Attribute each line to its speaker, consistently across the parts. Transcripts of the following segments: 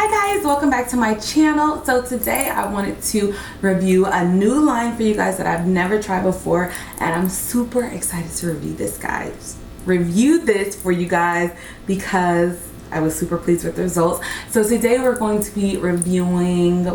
Speaker 1: Hi guys, welcome back to my channel. So today I wanted to review a new line for you guys that I've never tried before, and I'm super excited to review this for you guys because I was super pleased with the results. So today we're going to be reviewing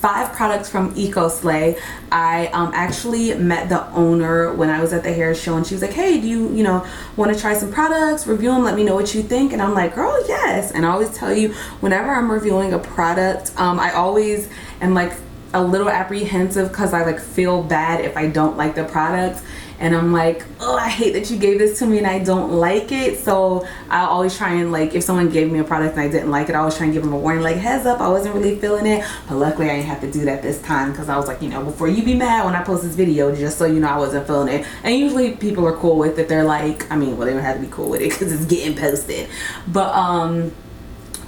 Speaker 1: 5 products from Ecoslay. I actually met the owner when I was at the hair show, and she was like, hey, do you want to try some products, review them, let me know what you think? And I'm like, girl, yes. And I always tell you, whenever I'm reviewing a product, I always am like a little apprehensive because I like feel bad if I don't like the product. And I'm like, oh, I hate that you gave this to me and I don't like it. So I always try and, like, if someone gave me a product and I didn't like it, I always try and give them a warning, like, heads up, I wasn't really feeling it. But luckily I didn't have to do that this time because I was like, before you be mad when I post this video, just so you know I wasn't feeling it. And usually people are cool with it. They're like, they don't have to be cool with it because it's getting posted. But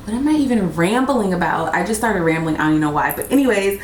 Speaker 1: what am I even rambling about? I just started rambling, I don't even know why. But anyways,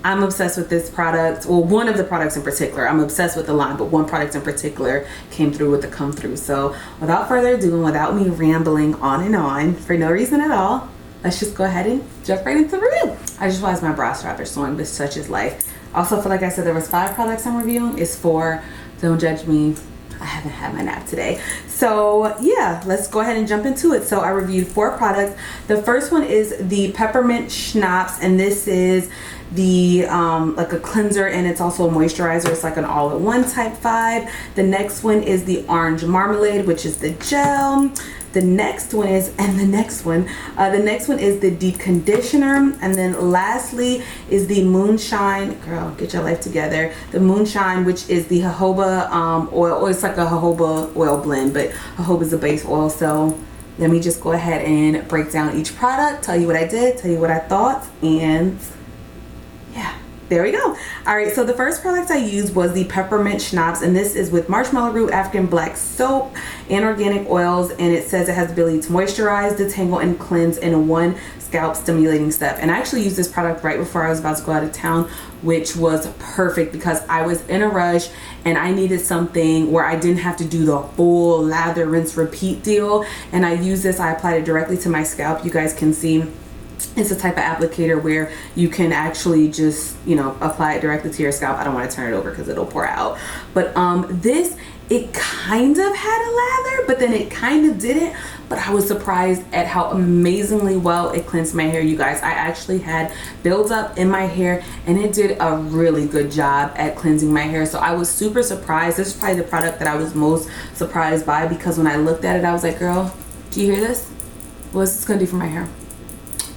Speaker 1: I'm obsessed with this product. Well, one of the products in particular. I'm obsessed with the line, but one product in particular came through with the come through. So without further ado, and without me rambling on and on for no reason at all, let's just go ahead and jump right into the review. I just realized my bra strap is showing, but such is life. Also, feel like I said there was 5 products I'm reviewing. It's 4. Don't judge me. I haven't had my nap today. So yeah, let's go ahead and jump into it. So I reviewed 4 products. The first one is the Peppermint Schnapps, and this is the like a cleanser, and it's also a moisturizer. It's like an all-in-one type 5. The next one is the Orange Marmalade, which is the gel. The next one is the next one is the deep conditioner, and then lastly is the Moonshine. Girl, get your life together. The Moonshine, which is the jojoba oil, or it's like a jojoba oil blend, but jojoba is a base oil. So let me just go ahead and break down each product, tell you what I did, tell you what I thought, and yeah, there we go. All right, so the first product I used was the Peppermint Schnapps, and this is with marshmallow root, African black soap, and organic oils, and it says it has the ability to moisturize, detangle, and cleanse in one scalp stimulating step. And I actually used this product right before I was about to go out of town, which was perfect because I was in a rush and I needed something where I didn't have to do the full lather, rinse, repeat deal. And I used this, I applied it directly to my scalp. You guys can see it's a type of applicator where you can actually just, apply it directly to your scalp. I don't want to turn it over because it'll pour out. But this, it kind of had a lather, but then it kind of didn't. But I was surprised at how amazingly well it cleansed my hair, you guys. I actually had buildup in my hair, and it did a really good job at cleansing my hair. So I was super surprised. This is probably the product that I was most surprised by, because when I looked at it, I was like, girl, do you hear this? What's this gonna do for my hair?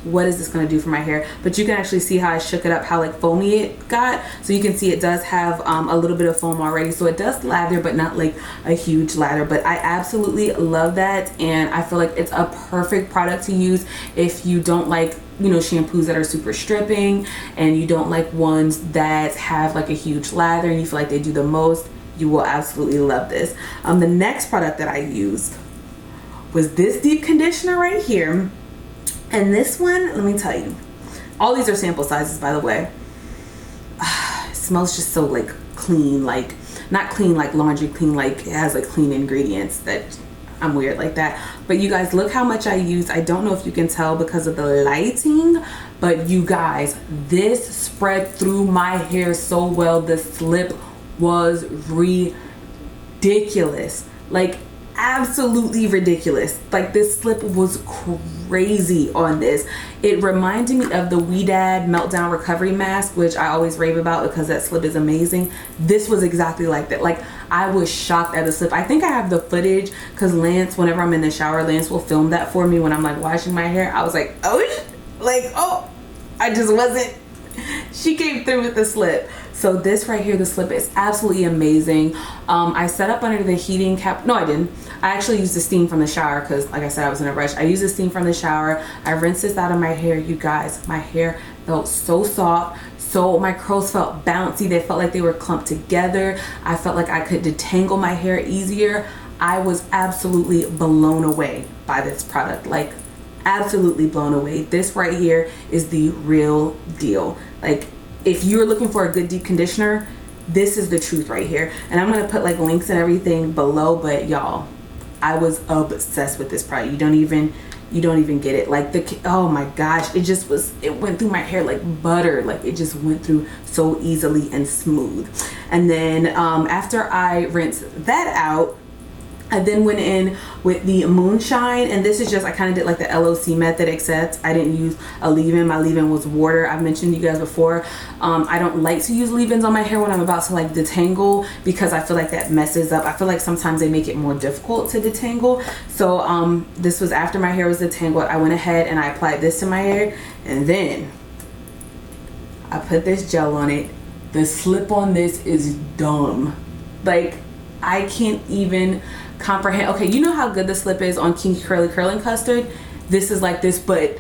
Speaker 1: What is this going to do for my hair? But you can actually see how I shook it up, how like foamy it got. So you can see it does have a little bit of foam already. So it does lather, but not like a huge lather. But I absolutely love that, and I feel like it's a perfect product to use if you don't like shampoos that are super stripping, and you don't like ones that have like a huge lather and you feel like they do the most. You will absolutely love this. The next product that I used was this deep conditioner right here. And this one, let me tell you, all these are sample sizes, by the way. It smells just so like clean, like not clean like laundry clean, like it has like clean ingredients. That I'm weird like that. But you guys, look how much I used. I don't know if you can tell because of the lighting, but you guys, this spread through my hair so well. The slip was ridiculous, like absolutely ridiculous. Like this slip was crazy on this. It reminded me of the Dad Meltdown Recovery Mask, which I always rave about because that slip is amazing. This was exactly like that. Like I was shocked at the slip. I think I have the footage because Lance, whenever I'm in the shower, Lance will film that for me when I'm like washing my hair. I was like, oh, I just wasn't. She came through with the slip. So this right here, the slip is absolutely amazing. I set up under the heating cap. No, I didn't. I actually used the steam from the shower because, like I said, I was in a rush. I used the steam from the shower. I rinsed this out of my hair. You guys, my hair felt so soft. So my curls felt bouncy. They felt like they were clumped together. I felt like I could detangle my hair easier. I was absolutely blown away by this product. Like, absolutely blown away. This right here is the real deal. Like, if you're looking for a good deep conditioner, this is the truth right here. And I'm gonna put like links and everything below, but y'all, I was obsessed with this product. You you don't even get it. Like oh my gosh, it went through my hair like butter. Like it just went through so easily and smooth. And then after I rinsed that out, I then went in with the Moonshine, and this is just, I kind of did like the LOC method, except I didn't use a leave-in. My leave-in was water. I've mentioned to you guys before, I don't like to use leave-ins on my hair when I'm about to like detangle, because I feel like that messes up. I feel like sometimes they make it more difficult to detangle. So this was after my hair was detangled. I went ahead and I applied this to my hair, and then I put this gel on it. The slip on this is dumb. Like, I can't even comprehend. Okay, you know how good the slip is on Kinky Curly Curling Custard? This is like this, but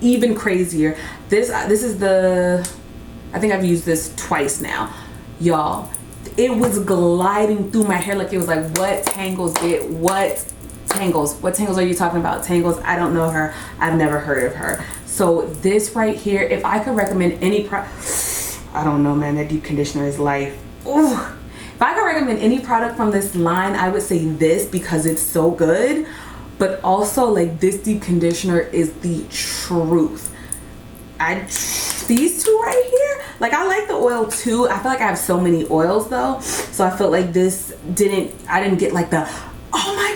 Speaker 1: even crazier. This is the, I think I've used this twice now, y'all. It was gliding through my hair like it was like, what tangles it? What tangles are you talking about? Tangles, I don't know her. I've never heard of her. So this right here, if I could recommend any I don't know, man, that deep conditioner is life. Ooh. If I could recommend any product from this line, I would say this, because it's so good. But also, like, this deep conditioner is the truth. These two right here, like, I like the oil too. I feel like I have so many oils though, so I felt like this I didn't get like the, oh my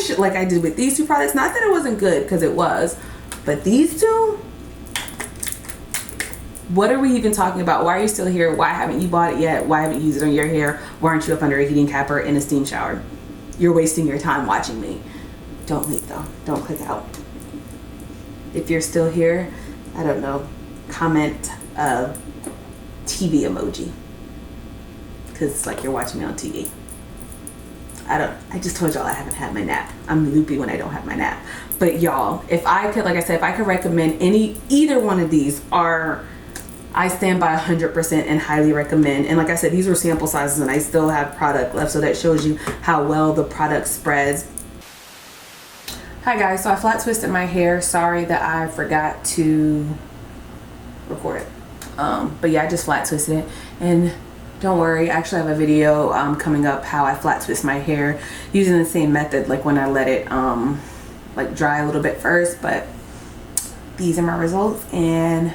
Speaker 1: gosh, like I did with these two products. Not that it wasn't good, because it was, but these two, what are we even talking about? Why are you still here? Why haven't you bought it yet? Why haven't you used it on your hair? Why aren't you up under a heating capper in a steam shower? You're wasting your time watching me. Don't leave though. Don't click out. If you're still here, I don't know, comment a TV emoji, because it's like you're watching me on TV. I just told y'all I haven't had my nap. I'm loopy when I don't have my nap. But y'all, if I could, like I said, if I could recommend either one of these, I stand by 100% and highly recommend. And like I said, these were sample sizes and I still have product left, so that shows you how well the product spreads. Hi guys, so I flat twisted my hair. Sorry that I forgot to record it. But yeah, I just flat twisted it. And don't worry, I actually have a video coming up how I flat twist my hair using the same method, like when I let it like dry a little bit first. But these are my results, and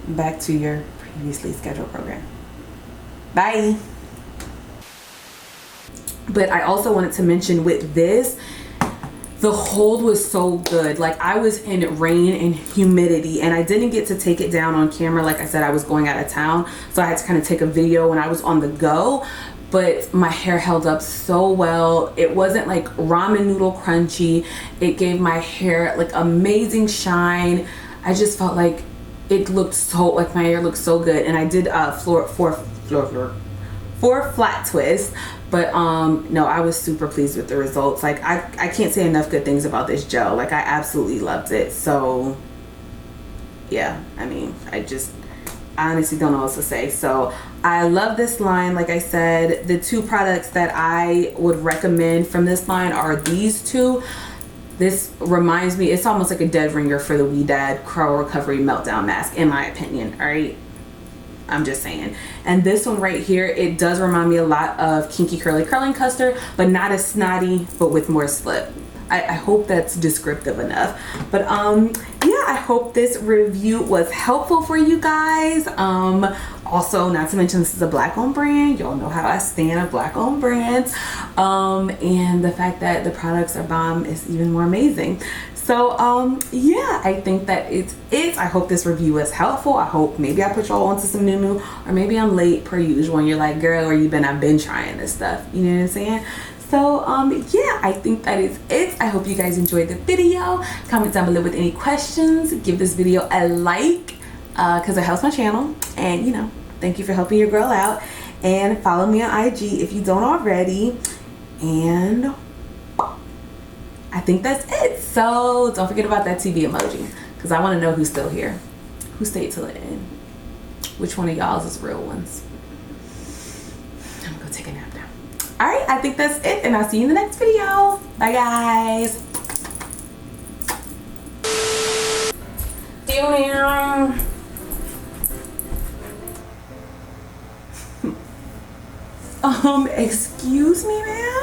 Speaker 1: back to your previously scheduled program. Bye. But I also wanted to mention with this, the hold was so good. Like, I was in rain and humidity, and I didn't get to take it down on camera. Like I said, I was going out of town, so I had to kind of take a video when I was on the go. But my hair held up so well. It wasn't like ramen noodle crunchy. It gave my hair like amazing shine. I just felt like it looked so, like my hair looked so good. And I did four flat twists. But no, I was super pleased with the results. Like, I can't say enough good things about this gel. Like, I absolutely loved it. So yeah, I mean, I honestly don't know what else to say. So I love this line. Like I said, the two products that I would recommend from this line are these two. This reminds me, it's almost like a dead ringer for the WeDad Curl Recovery Meltdown Mask, in my opinion. All right, I'm just saying. And this one right here, it does remind me a lot of Kinky Curly Curling Custard, but not as snotty, but with more slip. I hope that's descriptive enough. But yeah, I hope this review was helpful for you guys. Also, not to mention, this is a black owned brand. Y'all know how I stand of black owned brands. And the fact that the products are bomb is even more amazing. So yeah, I think that it's it. I hope this review was helpful. I hope maybe I put y'all onto some new, or maybe I'm late per usual and you're like, girl, where you been? I've been trying this stuff. You know what I'm saying? So yeah, I think that is it. I hope you guys enjoyed the video. Comment down below with any questions. Give this video a like, because it helps my channel. And you know, thank you for helping your girl out. And follow me on IG if you don't already. And I think that's it. So don't forget about that TV emoji, because I want to know who's still here. Who stayed till the end? Which one of y'all is real ones? I'm gonna go take a nap now. Alright, I think that's it, and I'll see you in the next video. Bye guys. Excuse me, ma'am?